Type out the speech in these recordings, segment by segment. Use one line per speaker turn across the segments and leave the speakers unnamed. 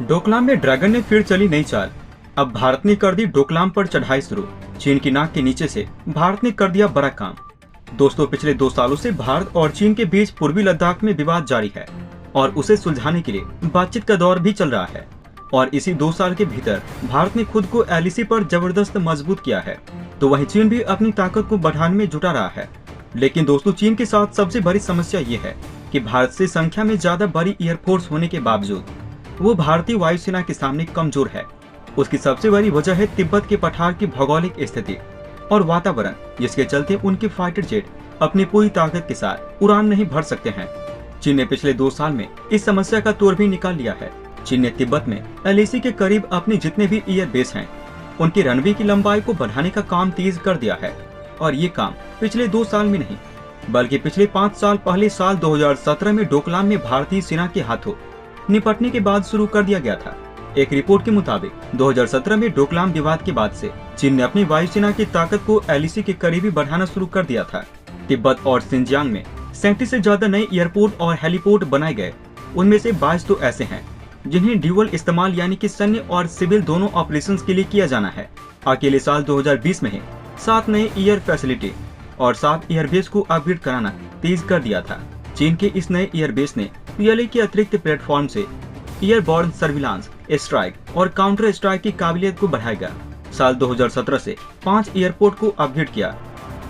डोकलाम में ड्रैगन ने फिर चली नई चाल। अब भारत ने कर दी डोकलाम पर चढ़ाई शुरू। चीन की नाक के नीचे से भारत ने कर दिया बड़ा काम। दोस्तों, पिछले 2 सालों से भारत और चीन के बीच पूर्वी लद्दाख में विवाद जारी है और उसे सुलझाने के लिए बातचीत का दौर भी चल रहा है। और इसी 2 साल के भीतर भारत ने खुद को एलएसी पर जबरदस्त मजबूत किया है, तो वहीं चीन भी अपनी ताकत को बढ़ाने में जुटा रहा है। लेकिन दोस्तों, चीन के साथ सबसे बड़ी समस्या ये है कि भारत से संख्या में ज्यादा बड़ी एयरफोर्स होने के बावजूद वो भारतीय वायुसेना के सामने कमजोर है। उसकी सबसे बड़ी वजह है तिब्बत के पठार की भौगोलिक स्थिति और वातावरण, जिसके चलते उनके फाइटर जेट अपनी पूरी ताकत के साथ उड़ान नहीं भर सकते हैं। चीन ने पिछले 2 साल में इस समस्या का तोड़ भी निकाल लिया है। चीन ने तिब्बत में एलएसी के करीब अपने जितने भी एयर बेस हैं, उनकी रनवे की लंबाई को बढ़ाने का काम तेज कर दिया है। और ये काम पिछले 2 साल में नहीं, बल्कि पिछले 5 साल पहले साल 2017 में डोकलाम में भारतीय सेना के हाथों निपटने के बाद शुरू कर दिया गया था। एक रिपोर्ट के मुताबिक 2017 में डोकलाम विवाद के बाद से चीन ने अपनी वायुसेना की ताकत को एलएसी के करीबी बढ़ाना शुरू कर दिया था। तिब्बत और सिंजियांग में 37 से ज्यादा नए एयरपोर्ट और हेलीपोर्ट बनाए गए। उनमें से 22 तो ऐसे हैं जिन्हें ड्यूअल इस्तेमाल यानी कि सैन्य और सिविल दोनों ऑपरेशंस के लिए किया जाना है। अकेले साल 2020 में ही 7 नए एयर फैसिलिटी और 7 एयरबेस को अपग्रेड कराना तेज कर दिया था। चीन के इस नए एयरबेस ने पीएलए के अतिरिक्त प्लेटफॉर्म से एयरबोर्न सर्विलांस, स्ट्राइक और काउंटर स्ट्राइक की काबिलियत को बढ़ाएगा। साल 2017 से 5 एयरपोर्ट को अपग्रेड किया,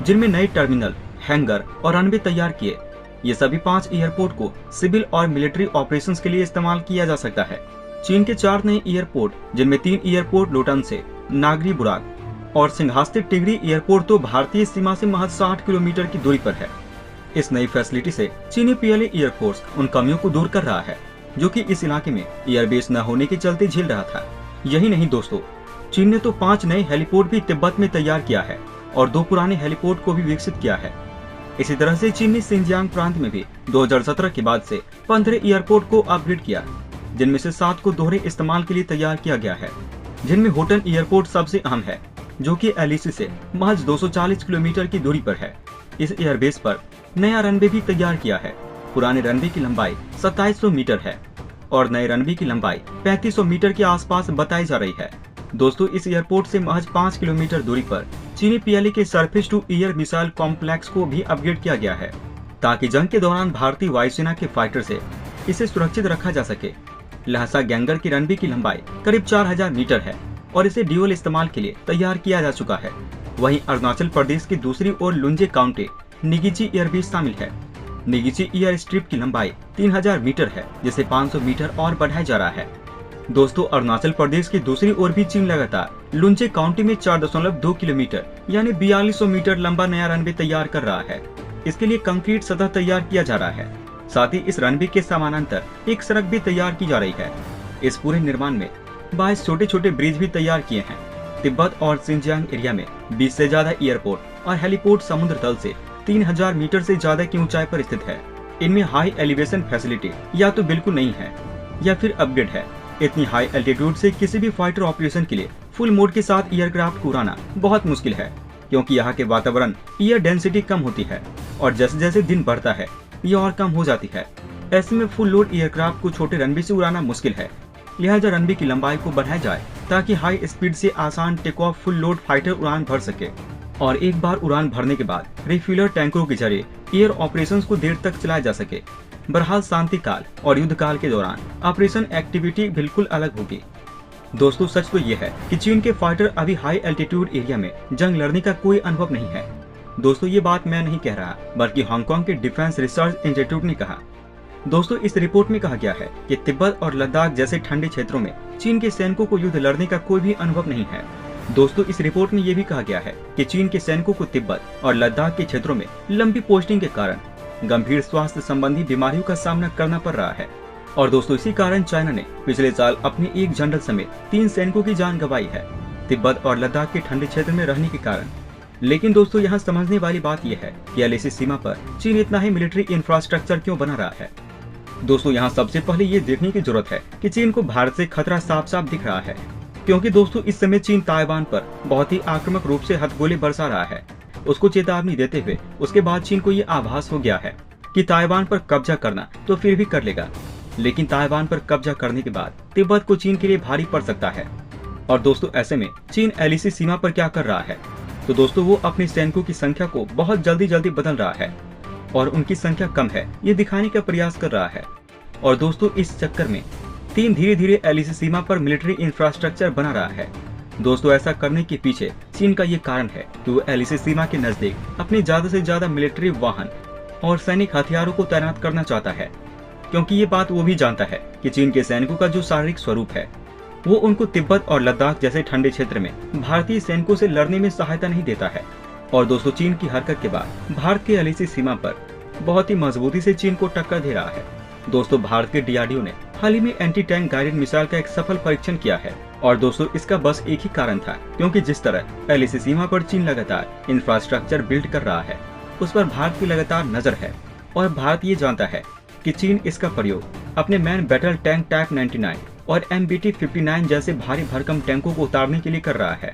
जिनमें नए टर्मिनल, हैंगर और रनवे तैयार किए। ये सभी 5 एयरपोर्ट को सिविल और मिलिट्री ऑपरेशंस के लिए इस्तेमाल किया जा सकता है। चीन के 4 नए एयरपोर्ट, जिनमें 3 एयरपोर्ट लोटन से नागरी बुराक और सिंघास्ती टिगरी एयरपोर्ट तो भारतीय सीमा से महज 60 किलोमीटर की दूरी पर है। इस नई फैसिलिटी से चीनी पीएलए एयरफोर्स उन कमियों को दूर कर रहा है जो कि इस इलाके में एयरबेस न होने के चलते झेल रहा था। यही नहीं दोस्तों, चीन ने तो 5 नए हेलीपोर्ट भी तिब्बत में तैयार किया है और 2 पुराने हेलीपोर्ट को भी विकसित किया है। इसी तरह से चीन ने सिंजियांग प्रांत में भी 2017 के बाद से 15 एयरपोर्ट को अपग्रेड किया, जिनमें से 7 को दोहरे इस्तेमाल के लिए तैयार किया गया है, जिनमें होटन एयरपोर्ट सबसे अहम है, जो कि एलएसी से महज 240 किलोमीटर की दूरी पर है। इस एयरबेस पर नया रनवे भी तैयार किया है। पुराने रनवे की लंबाई 2700 मीटर है और नए रनवे की लंबाई 3500 मीटर के आसपास बताई जा रही है। दोस्तों, इस एयरपोर्ट से महज 5 किलोमीटर दूरी पर चीनी पीएलए के surface to air missile complex को भी अपग्रेड किया गया है, ताकि जंग के दौरान भारतीय वायुसेना के फाइटर से इसे सुरक्षित रखा जा सके। लहसा गैंगर की रनवे की लंबाई करीब 4000 मीटर है और इसे ड्यूअल इस्तेमाल के लिए तैयार किया जा चुका है। वहीं अरुणाचल प्रदेश की दूसरी ओर लुंजे काउंटी निगिची एयरबेस शामिल है। निगिची एयर स्ट्रिप की लंबाई 3000 मीटर है, जिसे 500 मीटर और बढ़ाया जा रहा है। दोस्तों, अरुणाचल प्रदेश की दूसरी ओर भी चीन लगातार लुंजे काउंटी में 4.2 किलोमीटर यानी 4200 मीटर लंबा नया रनवे तैयार कर रहा है। इसके लिए कंक्रीट सतह तैयार किया जा रहा है। साथ ही इस रनवे के समानांतर एक सड़क भी तैयार की जा रही है। इस पूरे निर्माण में 22 छोटे छोटे ब्रिज भी तैयार किए हैं। तिब्बत और सिंजियांग एरिया में 20 से ज्यादा एयरपोर्ट और हेलीपोर्ट समुद्र तल से 3000 मीटर से ज्यादा की ऊंचाई पर स्थित है। इनमें हाई एलिवेशन फैसिलिटी या तो बिल्कुल नहीं है या फिर अपग्रेड है। इतनी हाई एल्टीट्यूड से किसी भी फाइटर ऑपरेशन के लिए फुल मोड के साथ एयरक्राफ्ट को उड़ाना बहुत मुश्किल है, क्योंकि यहाँ के वातावरण एयर डेंसिटी कम होती है और जैसे जैसे दिन बढ़ता है ये और कम हो जाती है। ऐसे में फुल लोड एयरक्राफ्ट को छोटे रनवे से उड़ाना मुश्किल है। लिहाजा रनवे की लंबाई को बढ़ाया जाए ताकि हाई स्पीड से आसान take off full load fighter उड़ान भर सके और एक बार उड़ान भरने के बाद रिफ्यूलर टैंकरों के जरिए एयर ऑपरेशंस को देर तक चलाया जा सके। बहरहाल शांति काल और युद्ध काल के दौरान ऑपरेशन एक्टिविटी बिल्कुल अलग होगी। दोस्तों, सच तो ये है कि चीन के फाइटर अभी हाई एल्टीट्यूड एरिया में जंग लड़ने का कोई अनुभव नहीं है। दोस्तों, ये बात मैं नहीं कह रहा, बल्कि हांगकांग के डिफेंस रिसर्च इंस्टीट्यूट ने कहा। दोस्तों, इस रिपोर्ट में कहा गया है कि तिब्बत और लद्दाख जैसे ठंडे क्षेत्रों में चीन के सैनिकों को युद्ध लड़ने का कोई भी अनुभव नहीं है। दोस्तों, इस रिपोर्ट में ये भी कहा गया है कि चीन के सैनिकों को तिब्बत और लद्दाख के क्षेत्रों में लंबी पोस्टिंग के कारण गंभीर स्वास्थ्य संबंधी बीमारियों का सामना करना पड़ रहा है। और दोस्तों, इसी कारण चाइना ने पिछले साल अपने एक जनरल समेत 3 सैनिकों की जान गंवाई है तिब्बत और लद्दाख के ठंडे क्षेत्र में रहने के कारण। लेकिन दोस्तों, यहाँ समझने वाली बात यह है कि एलएसी सीमा पर चीन इतना ही मिलिट्री इंफ्रास्ट्रक्चर क्यों बना रहा है। दोस्तों, यहाँ सबसे पहले ये देखने की जरूरत है कि चीन को भारत से खतरा साफ साफ दिख रहा है, क्योंकि दोस्तों इस समय चीन ताइवान पर बहुत ही आक्रामक रूप से हथगोले बरसा रहा है। उसको चेतावनी देते हुए उसके बाद चीन को ये आभास हो गया है कि ताइवान पर कब्जा करना तो फिर भी कर लेगा, लेकिन ताइवान पर कब्जा करने के बाद तिब्बत को चीन के लिए भारी पड़ सकता है। और दोस्तों ऐसे में चीन एलएसी सीमा पर क्या कर रहा है? तो दोस्तों वो अपने सैनिकों की संख्या को बहुत जल्दी बदल रहा है और उनकी संख्या कम है ये दिखाने का प्रयास कर रहा है। और दोस्तों इस चक्कर में चीन धीरे एलएसी सीमा पर मिलिट्री इंफ्रास्ट्रक्चर बना रहा है। दोस्तों ऐसा करने के पीछे चीन का ये कारण है कि वो एलएसी सीमा के नजदीक अपने ज्यादा से ज्यादा मिलिट्री वाहन और सैनिक हथियारों को तैनात करना चाहता है, क्योंकि ये बात वो भी जानता है कि चीन के सैनिकों का जो शारीरिक स्वरूप है वो उनको तिब्बत और लद्दाख जैसे ठंडे क्षेत्र में भारतीय सैनिकों से लड़ने में सहायता नहीं देता है। और दोस्तों चीन की हरकत के बाद भारत के एलएसी सीमा पर बहुत ही मजबूती से चीन को टक्कर दे रहा है। दोस्तों भारत के डीआरडीओ ने हाल ही में एंटी टैंक गाइडेड मिसाइल का एक सफल परीक्षण किया है। और दोस्तों इसका बस एक ही कारण था, क्योंकि जिस तरह एलएसी सीमा पर चीन लगातार इंफ्रास्ट्रक्चर बिल्ड कर रहा है उस पर भारत की लगातार नजर है। और भारत ये जानता है कि चीन इसका प्रयोग अपने मैन बैटल टैंक टाइप 99 और MBT-59 जैसे भारी भरकम टैंकों को उतारने के लिए कर रहा है।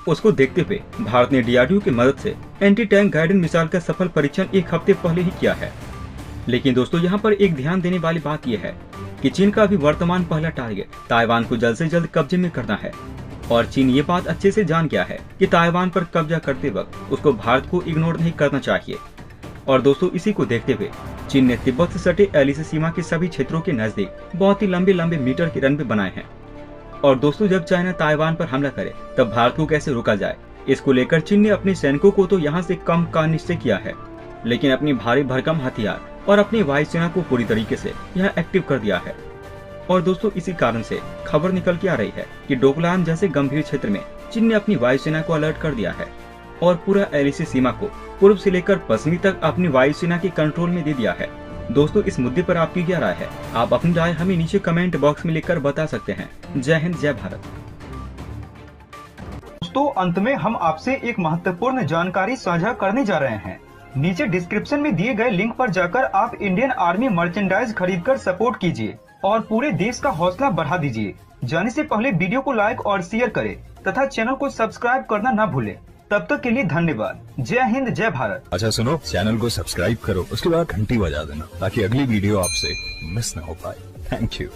उसको देखते हुए भारत ने डीआरडीओ की मदद से एंटी टैंक गाइडेड मिसाइल का सफल परीक्षण एक हफ्ते पहले ही किया है। लेकिन दोस्तों यहाँ पर एक ध्यान देने वाली बात यह है कि चीन का अभी वर्तमान पहला टारगेट ताइवान को जल्द से जल्द कब्जे में करना है। और चीन ये बात अच्छे से जान गया है कि ताइवान पर कब्जा करते वक्त उसको भारत को इग्नोर नहीं करना चाहिए। और दोस्तों इसी को देखते हुए चीन ने तिब्बत से सटे एलएसी सीमा के सभी क्षेत्रों के नजदीक बहुत ही लंबे मीटर के रनवे बनाए हैं। और दोस्तों जब चाइना ताइवान पर हमला करे तब भारत को कैसे रोका जाए, इसको लेकर चीन ने अपने सैनिकों को तो यहाँ से कम का निश्चय किया है, लेकिन अपनी भारी भरकम हथियार और अपनी वायुसेना को पूरी तरीके से यहाँ एक्टिव कर दिया है। और दोस्तों इसी कारण से खबर निकल के आ रही है कि डोकलाम जैसे गंभीर क्षेत्र में चीन ने अपनी वायुसेना को अलर्ट कर दिया है और पूरा एलएसी सीमा को पूर्व से लेकर पश्चिमी तक अपनी वायुसेना के कंट्रोल में दे दिया है। दोस्तों इस मुद्दे पर आपकी क्या राय है? आप अपनी राय हमें नीचे कमेंट बॉक्स में लिखकर बता सकते हैं। जय हिंद, जय भारत।
दोस्तों अंत में हम आपसे एक महत्वपूर्ण जानकारी साझा करने जा रहे हैं। नीचे डिस्क्रिप्शन में दिए गए लिंक पर जाकर आप इंडियन आर्मी मर्चेंडाइज खरीदकर सपोर्ट कीजिए और पूरे देश का हौसला बढ़ा दीजिए। जाने से पहले वीडियो को लाइक और शेयर करें तथा चैनल को सब्सक्राइब करना न भूलें। तब तक के लिए धन्यवाद। जय हिंद, जय भारत।
अच्छा सुनो, चैनल को सब्सक्राइब करो, उसके बाद घंटी बजा देना ताकि अगली वीडियो आपसे मिस न हो पाए। Thank you.